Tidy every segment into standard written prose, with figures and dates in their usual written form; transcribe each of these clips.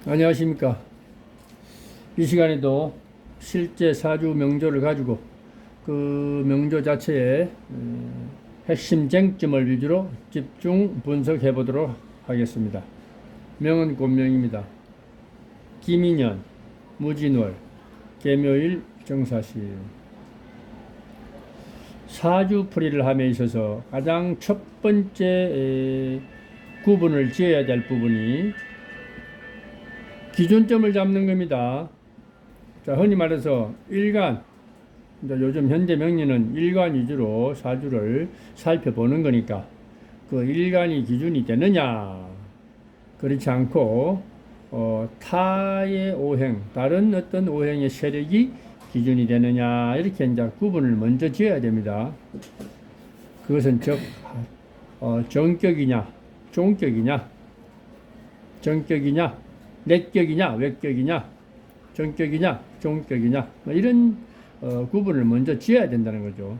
안녕하십니까. 이 시간에도 실제 사주 명조를 가지고 그 명조 자체의 핵심 쟁점을 위주로 집중 분석해 보도록 하겠습니다. 명은 곤명입니다. 김인년, 무진월, 계묘일, 정사실. 사주풀이를 함에 있어서 가장 첫 번째 구분을 지어야 될 부분이 기준점을 잡는 겁니다. 자, 흔히 말해서 일간, 요즘 현대 명리는 일간 위주로 사주를 살펴보는 거니까 그 일간이 기준이 되느냐, 그렇지 않고 타의 오행, 다른 어떤 오행의 세력이 기준이 되느냐, 이렇게 이제 구분을 먼저 지어야 됩니다. 그것은 즉 정격이냐, 종격이냐, 정격이냐, 내격이냐, 외격이냐, 정격이냐, 종격이냐, 이런 구분을 먼저 지어야 된다는 거죠.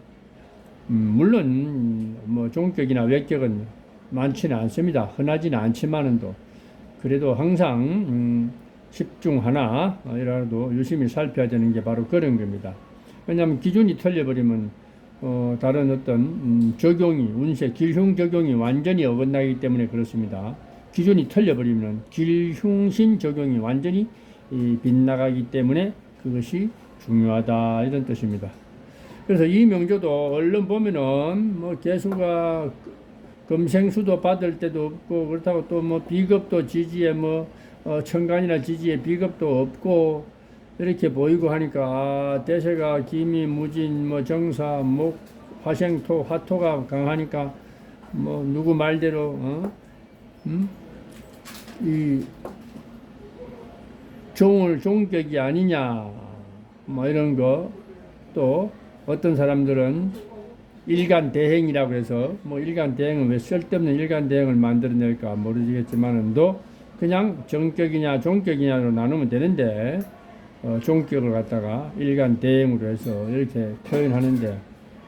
물론 뭐 종격이나 외격은 많지는 않습니다. 흔하지는 않지만은도 그래도 항상 10중 하나이라도 유심히 살펴야 되는 게 바로 그런 겁니다. 왜냐하면 기준이 틀려버리면 다른 어떤 적용이, 운세 길흉 적용이 완전히 어긋나기 때문에 그렇습니다. 기준이 틀려버리면 길흉신 적용이 완전히 빗나가기 때문에 그것이 중요하다, 이런 뜻입니다. 그래서 이 명조도 얼른 보면은 뭐 개수가 금생수도 받을 때도 없고, 그렇다고 또 뭐 비겁도 지지에 천간이나 지지에 비겁도 없고 이렇게 보이고 하니까 대세가 기미, 무진, 정사, 목, 화생토, 화토가 강하니까 뭐 누구 말대로 이 종격이 아니냐, 뭐 이런 거. 또 어떤 사람들은 일간대행이라고 해서 뭐 일간대행은 왜 쓸데없는 일간대행을 만들어낼까 모르겠지만은도 그냥 정격이냐 종격이냐로 나누면 되는데 종격을 갖다가 일간대행으로 해서 이렇게 표현하는데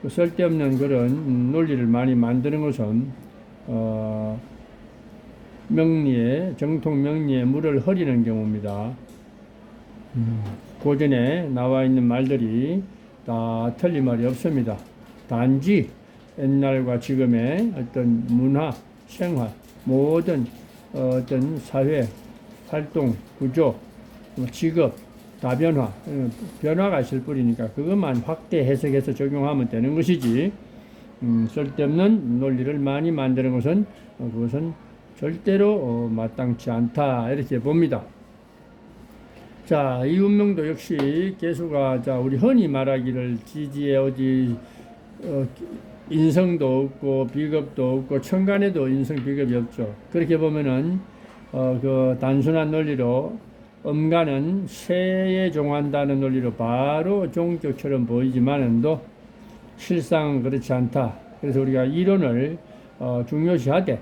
그 쓸데없는 그런 논리를 많이 만드는 것은 명리에, 정통 명리에 물을 흐리는 경우입니다. 고전에 나와 있는 말들이 다 틀린 말이 없습니다. 단지 옛날과 지금의 어떤 문화, 생활, 모든 어떤 사회 활동, 구조, 직업, 변화가 있을 뿐이니까 그것만 확대 해석해서 적용하면 되는 것이지, 쓸데없는 논리를 많이 만드는 것은 그것은 절대로 마땅치 않다, 이렇게 봅니다. 자, 이 운명도 역시 개수가, 자, 우리 흔히 말하기를 지지에 어디 인성도 없고 비겁도 없고 천간에도 인성 비겁이 없죠. 그렇게 보면은 그 단순한 논리로 음간은 새에 종한다는 논리로 바로 종격처럼 보이지만은도 실상은 그렇지 않다. 그래서 우리가 이론을 중요시하되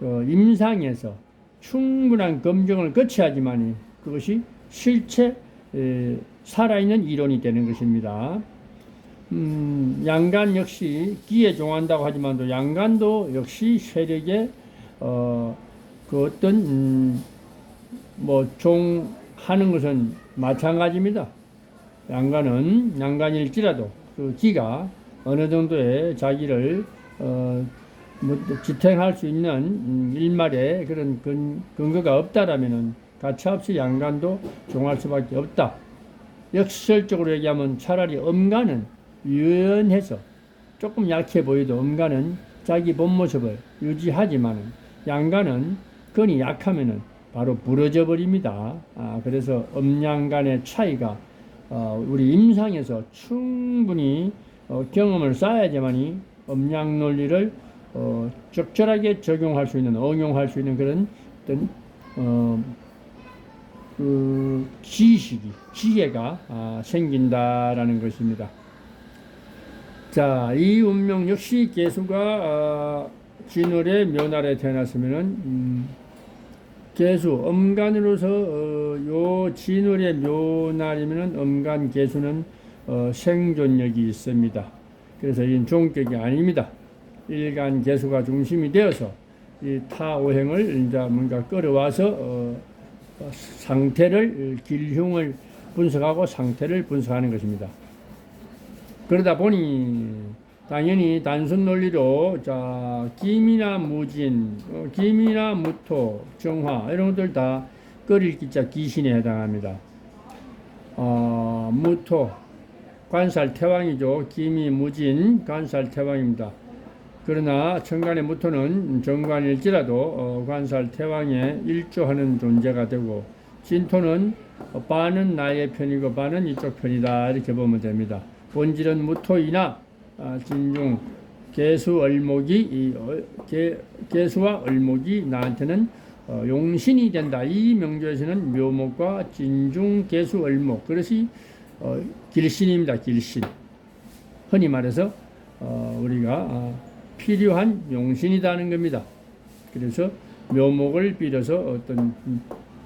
임상에서 충분한 검증을 거쳐야지만이 그것이 실체 살아있는 이론이 되는 것입니다. 양간 역시 기에 종한다고 하지만도 양간도 역시 세력의 그 어떤 종하는 것은 마찬가지입니다. 양간일지라도 그 기가 어느 정도의 자기를 지탱할 수 있는 일말의 그런 근거가 없다라면은 가차없이 양간도 종할 수밖에 없다. 역설적으로 얘기하면 차라리 음간은 유연해서 조금 약해 보여도 음간은 자기 본 모습을 유지하지만은 양간은 근이 약하면은 바로 부러져 버립니다. 그래서 음양간의 차이가 우리 임상에서 충분히 경험을 쌓아야지만이 음양 논리를 적절하게 적용할 수 있는, 응용할 수 있는 그런 어떤 그 지혜가 생긴다라는 것입니다. 자, 이 운명 역시 개수가 진월의 묘날에 태어났으면은 개수 음간으로서 요 진월의 묘날이면은 음간 개수는 생존력이 있습니다. 그래서 이건 종격이 아닙니다. 일간 개수가 중심이 되어서 이 타오행을 이제 뭔가 끌어와서 상태를 길흉을 분석하고 상태를 분석하는 것입니다. 그러다 보니 당연히 단순 논리로 자 김이나 무진, 김이나 무토, 정화 이런 것들 다 끓일 기자 기신에 해당합니다. 무토 관살 태왕이죠. 김이 무진 관살 태왕입니다. 그러나 천간의 무토는 정관일지라도 관살 태왕에 일조하는 존재가 되고 진토는 반은 나의 편이고 반은 이쪽 편이다 이렇게 보면 됩니다. 본질은 무토이나 진중 개수 을목이 개수와 을목이 나한테는 용신이 된다. 이 명조에서는 묘목과 진중 개수 을목 그것이 길신입니다. 길신. 흔히 말해서 우리가 필요한 용신이라는 겁니다. 그래서 묘목을 빌어서 어떤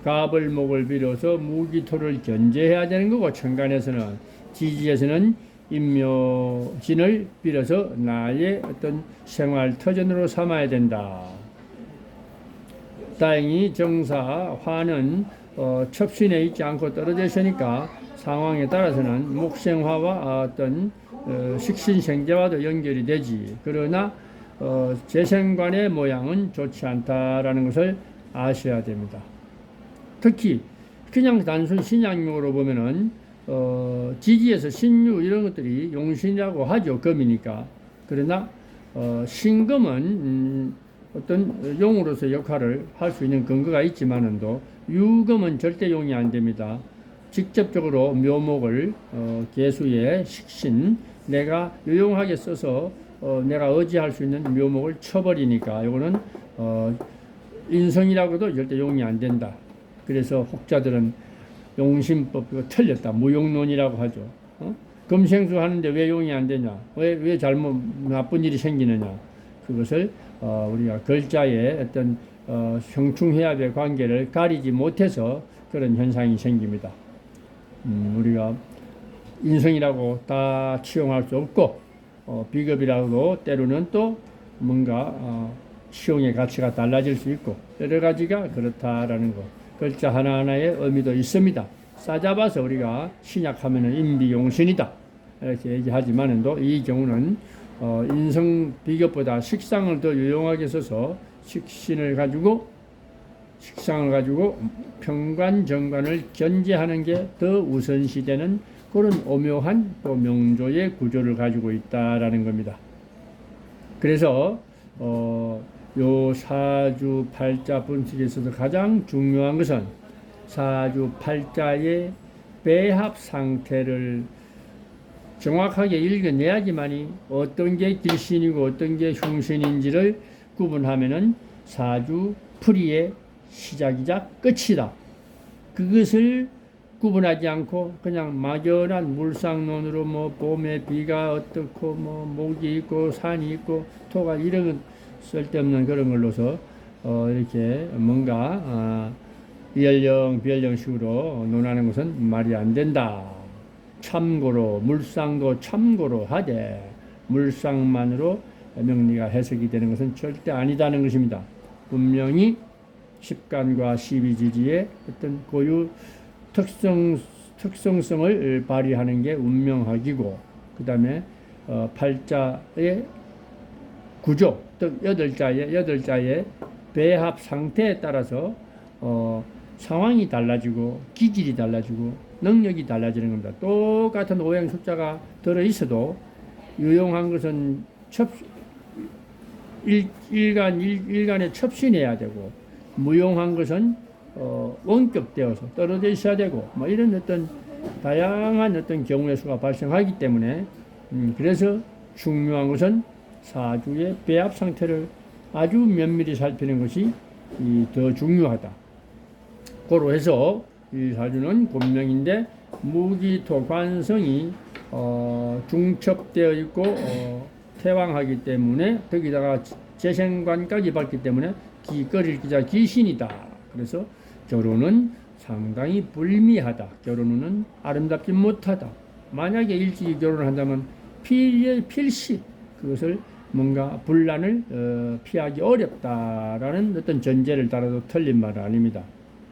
갑을목을 빌어서 무기토를 견제해야 되는 거고 천간에서는 지지에서는 인묘진을 빌어서 나의 어떤 생활 터전으로 삼아야 된다. 다행히 정사 화는 첩신에 있지 않고 떨어져 있으니까 상황에 따라서는 목생화와 어떤 식신생재와도 연결이 되지. 그러나 재생관의 모양은 좋지 않다라는 것을 아셔야 됩니다. 특히 그냥 단순 신약용어로 보면은 지지에서 신유 이런 것들이 용신이라고 하죠. 금이니까. 그러나 신금은 어떤 용으로서 역할을 할 수 있는 근거가 있지만은도 유금은 절대 용이 안 됩니다. 직접적으로 묘목을 개수의 식신 내가 유용하게 써서 내가 의지할 수 있는 묘목을 쳐버리니까 이거는 인성이라고도 절대 용이 안 된다. 그래서 혹자들은 용신법 이거 틀렸다. 무용론이라고 하죠. 금생수 하는데 왜 용이 안 되냐? 왜 잘못 나쁜 일이 생기느냐? 그것을 우리가 글자의 어떤 형충해합의 관계를 가리지 못해서 그런 현상이 생깁니다. 우리가 인성이라고 다 치용할 수 없고 비겁이라고 때로는 또 뭔가 치용의 가치가 달라질 수 있고 여러 가지가 그렇다라는 것. 글자 하나하나의 의미도 있습니다. 싸잡아서 우리가 신약하면은 인비용신이다 이렇게 얘기하지만도 이 경우는 인성 비겁보다 식상을 더 유용하게 써서 식상을 가지고 평관 정관을 견제하는 게 더 우선시되는 그런 오묘한 또 명조의 구조를 가지고 있다라는 겁니다. 그래서 요 사주 팔자 분석에 있어서 가장 중요한 것은 사주 팔자의 배합 상태를 정확하게 읽어내야지만이 어떤 게 길신이고 어떤 게 흉신인지를 구분하면은 사주 풀이의 시작이자 끝이다. 그것을 구분하지 않고 그냥 막연한 물상론으로 뭐 봄에 비가 어떻고 뭐 목이 있고 산이 있고 토가 이런 쓸데없는 그런 걸로서 이렇게 뭔가 이연령 비연령식으로 논하는 것은 말이 안 된다. 참고로 물상도 참고로 하되 물상만으로 명리가 해석이 되는 것은 절대 아니다는 것입니다. 분명히 십간과 십이지지의 어떤 고유 특성성을 발휘하는 게 운명학이고 그 다음에 팔자의 구조, 즉 여덟 자의 배합 상태에 따라서 상황이 달라지고 기질이 달라지고 능력이 달라지는 겁니다. 똑같은 오행 숫자가 들어 있어도 유용한 것은 일간에 첩신해야 되고 무용한 것은 원격되어서 떨어져 있어야 되고 뭐 이런 어떤 다양한 어떤 경우의 수가 발생하기 때문에 그래서 중요한 것은 사주의 배합 상태를 아주 면밀히 살피는 것이 더 중요하다. 고로 해서 이 사주는 본명인데 무기토 관성이 중첩되어 있고 태왕하기 때문에 거기다가 재생관까지 받기 때문에 끓일 기자 기신이다. 그래서 결혼은 상당히 불미하다. 결혼은 아름답지 못하다. 만약에 일찍이 결혼을 한다면 필시 그것을 뭔가 분란을 피하기 어렵다라는 어떤 전제를 따라도 틀린 말은 아닙니다.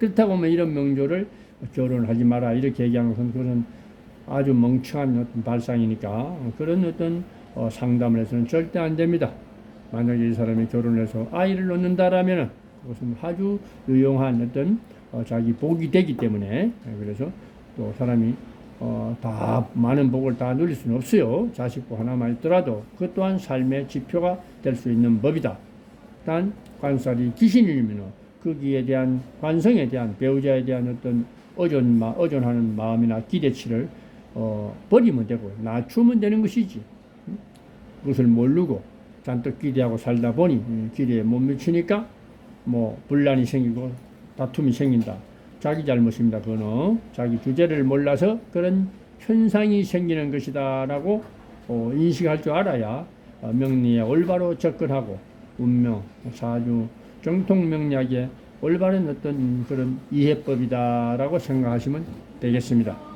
그렇다고 하면 이런 명조를 결혼하지 마라 이렇게 얘기하는 것은 그것은 아주 멍청한 어떤 발상이니까 그런 어떤 상담을 해서는 절대 안 됩니다. 만약에 이 사람이 결혼해서 아이를 낳는다라면은 그것은 아주 유용한 어떤 자기 복이 되기 때문에 그래서 또 사람이 다 많은 복을 다 누릴 수는 없어요. 자식복 하나만 있더라도 그 또한 삶의 지표가 될 수 있는 법이다. 단 관살이 귀신이면 거기에 대한 관성에 대한 배우자에 대한 어떤 의존하는 마음이나 기대치를 버리면 되고 낮추면 되는 것이지. 그것을 모르고 잔뜩 기대하고 살다 보니 기대에 못 미치니까 뭐 분란이 생기고 다툼이 생긴다. 자기 잘못입니다. 그거는 자기 주제를 몰라서 그런 현상이 생기는 것이다라고 인식할 줄 알아야 명리에 올바로 접근하고 운명, 사주, 정통명리학의 올바른 어떤 그런 이해법이다라고 생각하시면 되겠습니다.